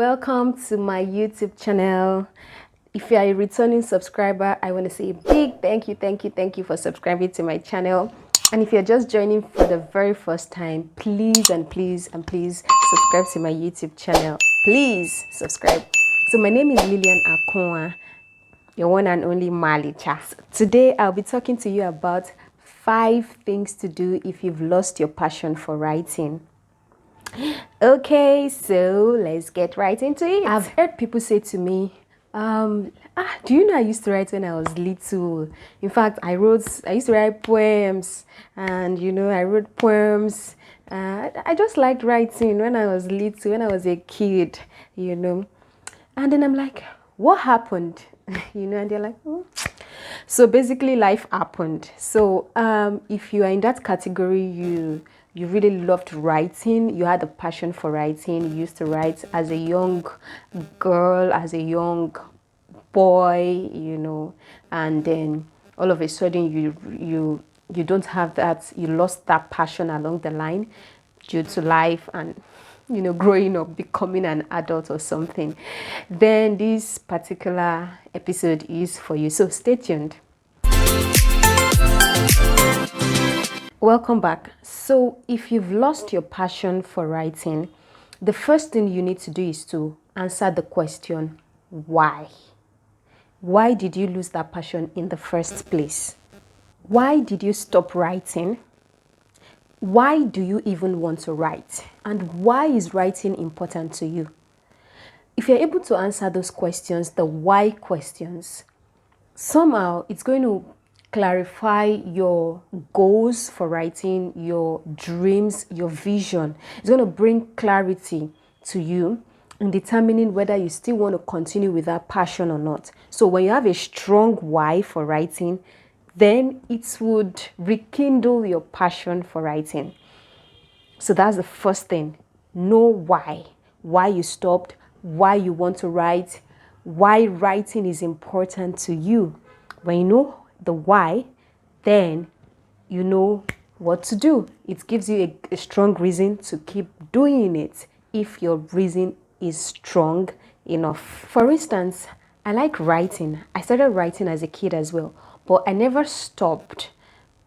Welcome to my YouTube channel. If you are a returning subscriber, I want to say a big thank you for subscribing to my channel. And if you're just joining for the very first time, please subscribe to my YouTube channel. Please subscribe. So my name is Lillian Akonwa, your one and only Malicha. Today I'll be talking to you about 5 things to do if you've lost your passion for writing. Okay, so let's get right into it. I've heard people say to me, do you know I used to write when I was little? In fact, I used to write poems, and I wrote poems. I just liked writing when I was little, when I was a kid, And then I'm like, what happened? And they're like, oh. So basically life happened. So if you are in that category, you really loved writing, you had a passion for writing, you used to write as a young girl, as a young boy, and then all of a sudden you don't have that, you lost that passion along the line due to life and growing up, becoming an adult or something, then this particular episode is for you. So stay tuned. Welcome back. So if you've lost your passion for writing, the first thing you need to do is to answer the question, why? Why did you lose that passion in the first place? Why did you stop writing? Why do you even want to write? And why is writing important to you? If you're able to answer those questions, the why questions, somehow it's going to clarify your goals for writing, your dreams, your vision. It's going to bring clarity to you in determining whether you still want to continue with that passion or not. So when you have a strong why for writing, then it would rekindle your passion for writing. So that's the first thing. Know why you stopped, why you want to write, why writing is important to you. When you know the why, then you know what to do. It gives you a strong reason to keep doing it if your reason is strong enough. For instance, I like writing. I started writing as a kid as well, but I never stopped.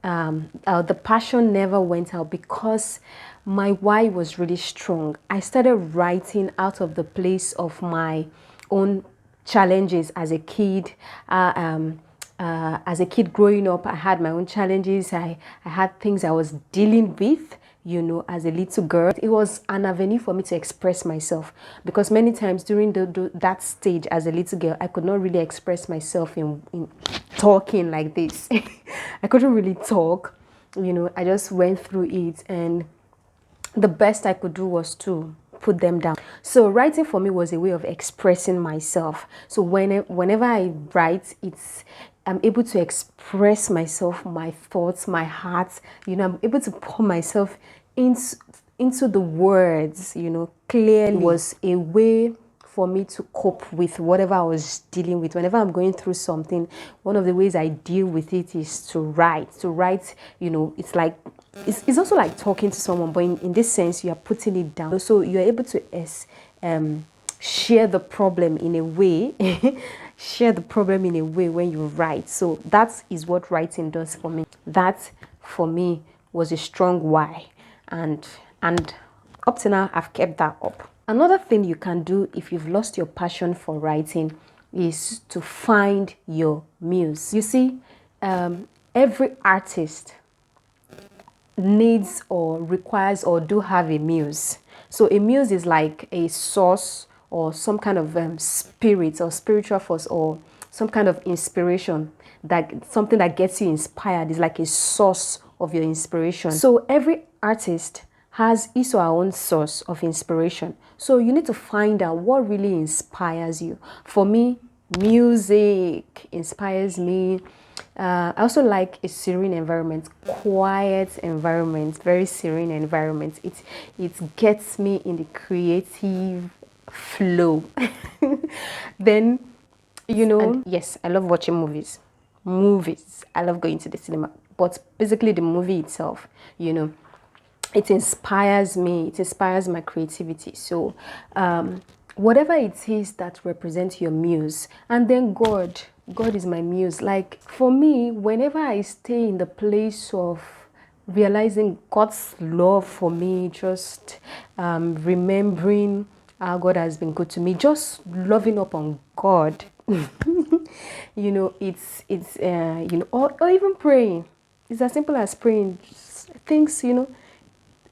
The passion never went out because my why was really strong. I started writing out of the place of my own challenges as a kid. As a kid growing up, I had my own challenges. I had things I was dealing with, as a little girl. It was an avenue for me to express myself, because many times during that stage as a little girl, I could not really express myself in talking like this. I couldn't really talk, I just went through it, and the best I could do was to put them down. So writing for me was a way of expressing myself. So whenever I write, I'm able to express myself, my thoughts, my heart. I'm able to pour myself into the words, clearly. It was a way for me to cope with whatever I was dealing with. Whenever I'm going through something, one of the ways I deal with it is to write. To write, it's like, it's also like talking to someone, but in this sense, you are putting it down. So you're able to share the problem in a way, when you write. So that is what writing does for me. That, for me, was a strong why. And up to now, I've kept that up. Another thing you can do if you've lost your passion for writing is to find your muse. You see, every artist needs or requires or do have a muse. So a muse is like a source or some kind of spirit or spiritual force or some kind of inspiration, something that gets you inspired. Is like a source of your inspiration. So every artist has his or her own source of inspiration. So you need to find out what really inspires you. For me, music inspires me. I also like a serene environment, quiet environment, very serene environment. It gets me in the creative flow. Then, and yes, I love watching movies. I love going to the cinema. But basically the movie itself, it inspires me. It inspires my creativity. So whatever it is that represents your muse, and then God is my muse. Like for me, whenever I stay in the place of realizing God's love for me, just remembering how God has been good to me, just loving up on God, you know, it's you know, or even praying. It's as simple as praying. Just things, you know,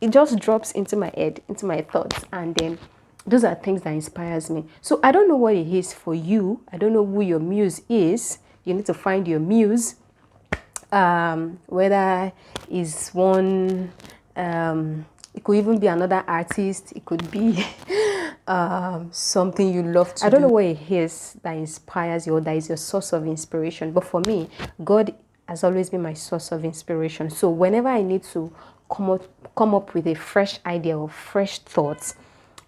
it just drops into my head, into my thoughts, and then those are things that inspires me. So I don't know what it is for you. I don't know who your muse is. You need to find your muse. Whether is one, it could even be another artist. It could be something you love to do. I don't know what it is that inspires you or that is your source of inspiration. But for me, God has always been my source of inspiration. So whenever I need to come up with a fresh idea or fresh thoughts,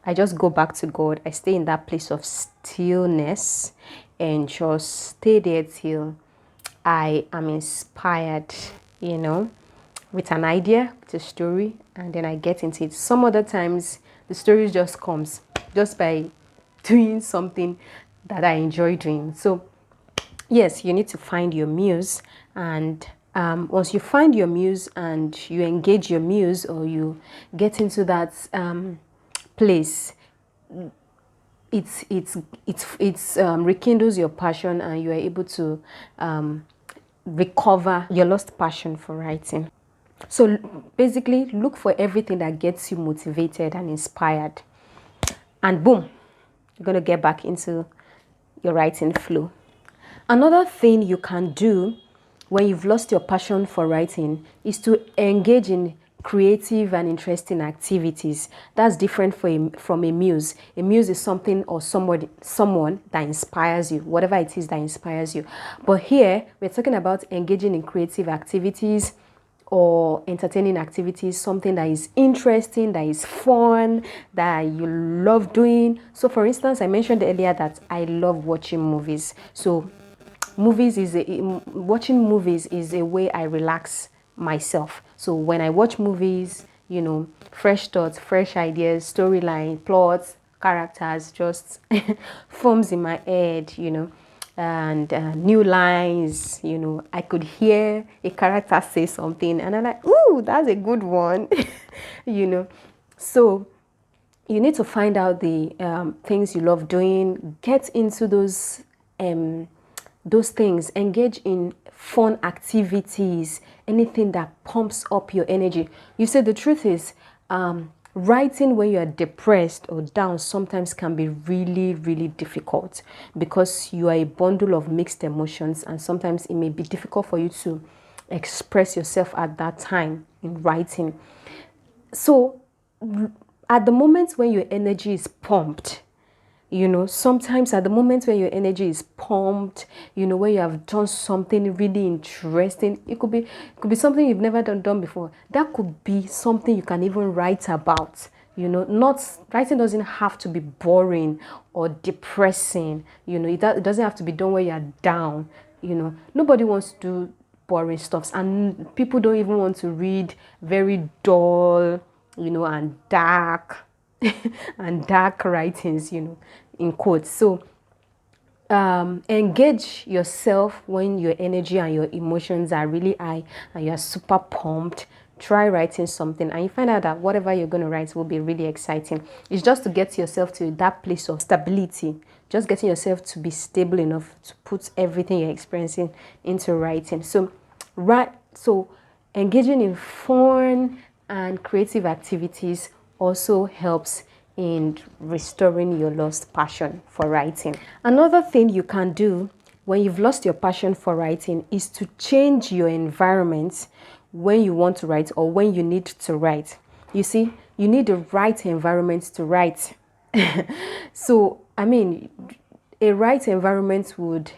I just go back to God. I stay in that place of stillness and just stay there till I am inspired, you know, with an idea, with a story, and then I get into it. Some other times, the story just comes just by doing something that I enjoy doing. So, yes, you need to find your muse, and once you find your muse and you engage your muse or you get into that place, it's rekindles your passion and you are able to recover your lost passion for writing. So basically, look for everything that gets you motivated and inspired, and boom, you're going to get back into your writing flow. Another thing you can do when you've lost your passion for writing is to engage in creative and interesting activities. That's different from a muse. A muse is something or someone that inspires you, whatever it is that inspires you. But here, we're talking about engaging in creative activities or entertaining activities, something that is interesting, that is fun, that you love doing. So for instance, I mentioned earlier that I love watching movies. So watching movies is a way I relax myself. So when I watch movies, you know, fresh thoughts, fresh ideas, storyline, plots, characters just forms in my head, you know, and new lines, you know, I could hear a character say something and I'm like, ooh, that's a good one, you know. So you need to find out the things you love doing, get into those things, engage in fun activities, anything that pumps up your energy. You see, the truth is, writing when you're depressed or down sometimes can be really, really difficult because you are a bundle of mixed emotions, and sometimes it may be difficult for you to express yourself at that time in writing. So at the moment when your energy is pumped, you know, sometimes at the moment when your energy is pumped, you know, when you have done something really interesting, it could be something you've never done before. That could be something you can even write about. You know, not writing doesn't have to be boring or depressing. You know, it doesn't have to be done when you're down. You know, nobody wants to do boring stuffs, and people don't even want to read very dull, you know, and dark and dark writings, you know, in quotes. So engage yourself when your energy and your emotions are really high and you're super pumped. Try writing something and you find out that whatever you're going to write will be really exciting. It's just to get yourself to that place of stability, just getting yourself to be stable enough to put everything you're experiencing into writing. So engaging in fun and creative activities also helps in restoring your lost passion for writing. Another thing you can do when you've lost your passion for writing is to change your environment when you want to write or when you need to write. You see, you need the right environment to write. So, I mean, a right environment would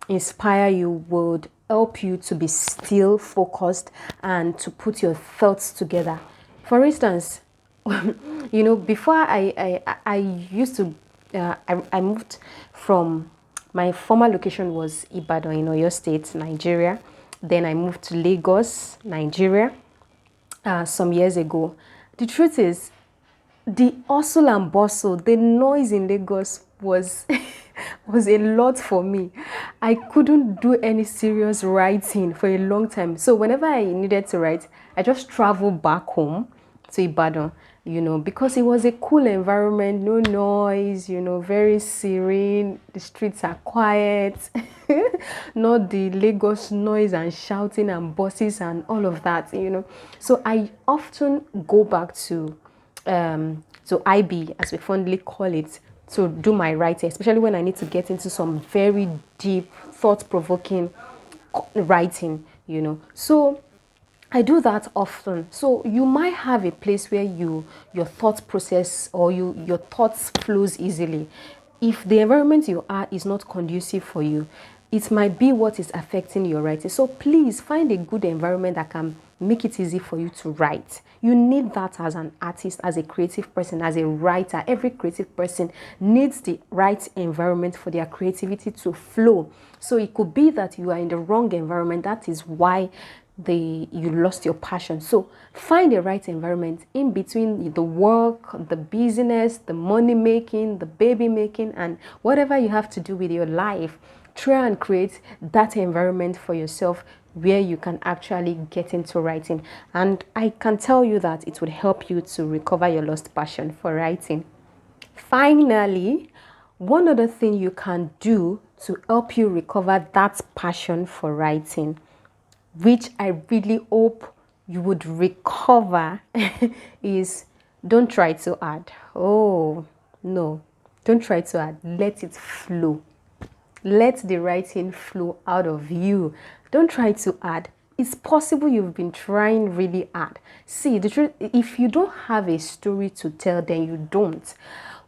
inspire you, would help you to be still, focused, and to put your thoughts together. For instance, you know, before I used to, I moved from, my former location was Ibadan in Oyo State, Nigeria. Then I moved to Lagos, Nigeria, some years ago. The truth is, the hustle and bustle, the noise in Lagos was was a lot for me. I couldn't do any serious writing for a long time. So whenever I needed to write, I just traveled back home to Ibadan, because it was a cool environment, no noise, very serene. The streets are quiet, not the Lagos noise and shouting and buses and all of that. So I often go back to IB, as we fondly call it, to do my writing, especially when I need to get into some very deep, thought-provoking writing. So I do that often. So you might have a place where your thought process or your thoughts flows easily. If the environment you are is not conducive for you, it might be what is affecting your writing. So please find a good environment that can make it easy for you to write. You need that as an artist, as a creative person, as a writer. Every creative person needs the right environment for their creativity to flow. So it could be that you are in the wrong environment. That is why you lost your passion. So find the right environment in between the work, the business, the money making, the baby making, and whatever you have to do with your life. Try and create that environment for yourself where you can actually get into writing. And I can tell you that it would help you to recover your lost passion for writing. Finally, one other thing you can do to help you recover that passion for writing, which I really hope you would recover, is don't try too hard. Oh, no. Don't try too hard. Let it flow. Let the writing flow out of you. Don't try too hard. It's possible you've been trying really hard. See, the truth, if you don't have a story to tell, then you don't.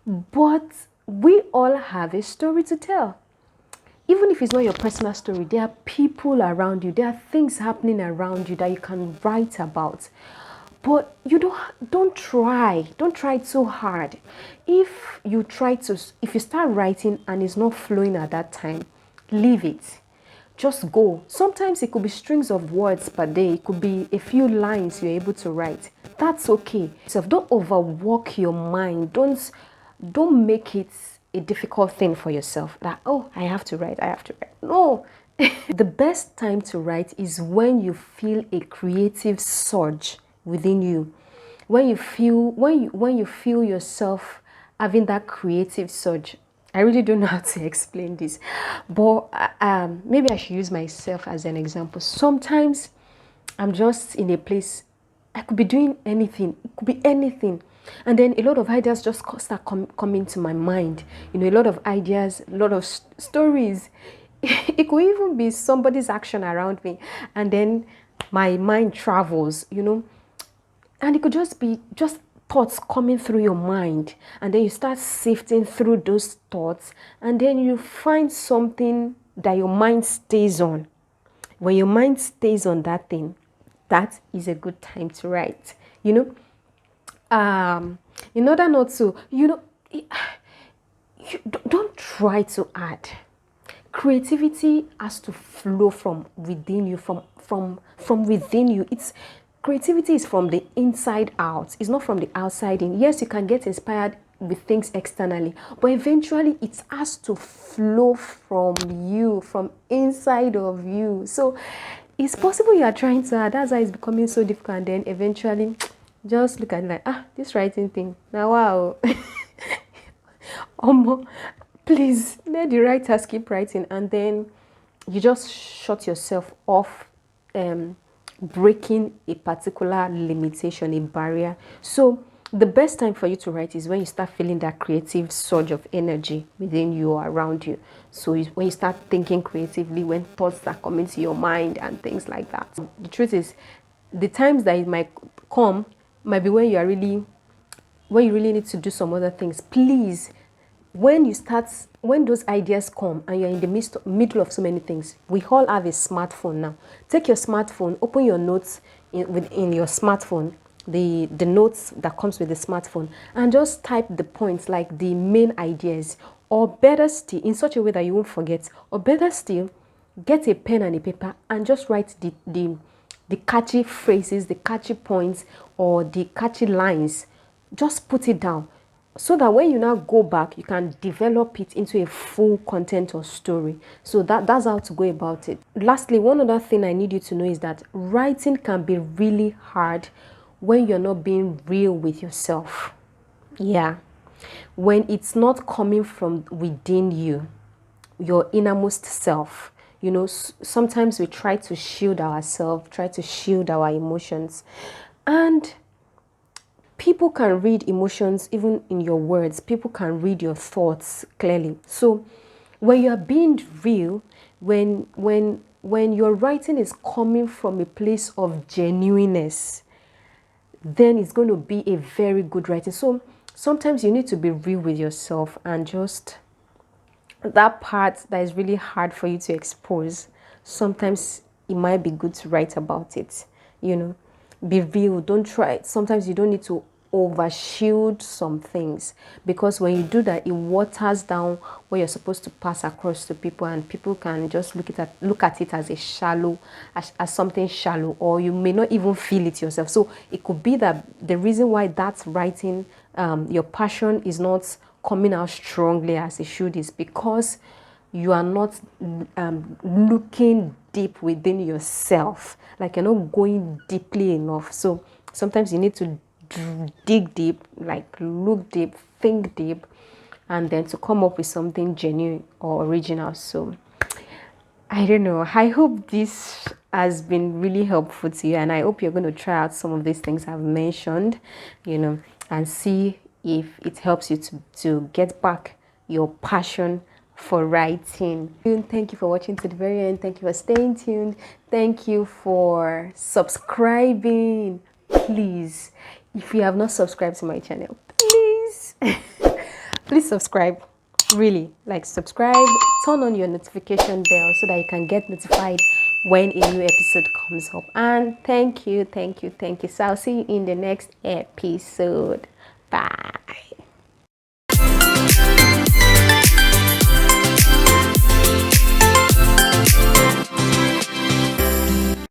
But we all have a story to tell. Even if it's not your personal story, there are people around you, there are things happening around you that you can write about. But you don't try too hard. If you start writing and it's not flowing at that time, leave it. Just go. Sometimes it could be strings of words per day. It could be a few lines you're able to write. That's okay. So don't overwork your mind. Don't make it a difficult thing for yourself. That, oh, I have to write. No. The best time to write is when you feel a creative surge within you. When you feel yourself having that creative surge. I really don't know how to explain this, but maybe I should use myself as an example. Sometimes I'm just in a place, I could be doing anything. It could be anything. And then a lot of ideas just start coming to my mind. A lot of ideas, a lot of stories. It could even be somebody's action around me. And then my mind travels, And it could just be thoughts coming through your mind. And then you start sifting through those thoughts. And then you find something that your mind stays on. When your mind stays on that thing, that is a good time to write. In order not to, don't try to add. Creativity has to flow from within you, from within you. Creativity is from the inside out. It's not from the outside in. Yes, you can get inspired with things externally, but eventually it has to flow from you, from inside of you. So it's possible you are trying to add. That's why it's becoming so difficult. And then eventually, just look at it like, this writing thing. Now, wow. Please let the writers keep writing, and then you just shut yourself off, breaking a particular limitation, a barrier. So the best time for you to write is when you start feeling that creative surge of energy within you or around you. So when you start thinking creatively, when thoughts are coming to your mind and things like that. The truth is, the times that it might come might be when you really need to do some other things. Please, when those ideas come and you're in the middle of so many things, we all have a smartphone now. Take your smartphone, open your notes in your smartphone, the notes that comes with the smartphone, and just type the points, like the main ideas, or better still, in such a way that you won't forget, or better still, get a pen and a paper and just write the catchy phrases, the catchy points, or the catchy lines just put it down, so that when you now go back, you can develop it into a full content or story. So that's how to go about it. Lastly, one other thing I need you to know is that writing can be really hard when you're not being real with yourself. Yeah. When it's not coming from within you, your innermost self. You know, sometimes we try to shield ourselves, try to shield our emotions. And people can read emotions even in your words. People can read your thoughts clearly. So when you're being real, when your writing is coming from a place of genuineness, then it's going to be a very good writing. So sometimes you need to be real with yourself, and just that part that is really hard for you to expose, sometimes it might be good to write about it. You know, be real. Don't try it. Sometimes you don't need to overshield some things, because when you do that, it waters down what you're supposed to pass across to people, and people can just look at it as a shallow, as something shallow, or you may not even feel it yourself. So it could be that the reason why that's writing, your passion is not coming out strongly as it should, is because you are not looking deep within yourself, like you're not going deeply enough. So sometimes you need to dig deep, like look deep, think deep, and then to come up with something genuine or original. So I don't know, I hope this has been really helpful to you, and I hope you're going to try out some of these things I've mentioned, you know, and see if it helps you to get back your passion for writing. Thank you for watching to the very end. Thank you for staying tuned. Thank you for subscribing. Please, if you have not subscribed to my channel, please please subscribe. Really, like, subscribe, turn on your notification bell so that you can get notified when a new episode comes up. And thank you. So I'll see you in the next episode. Bye.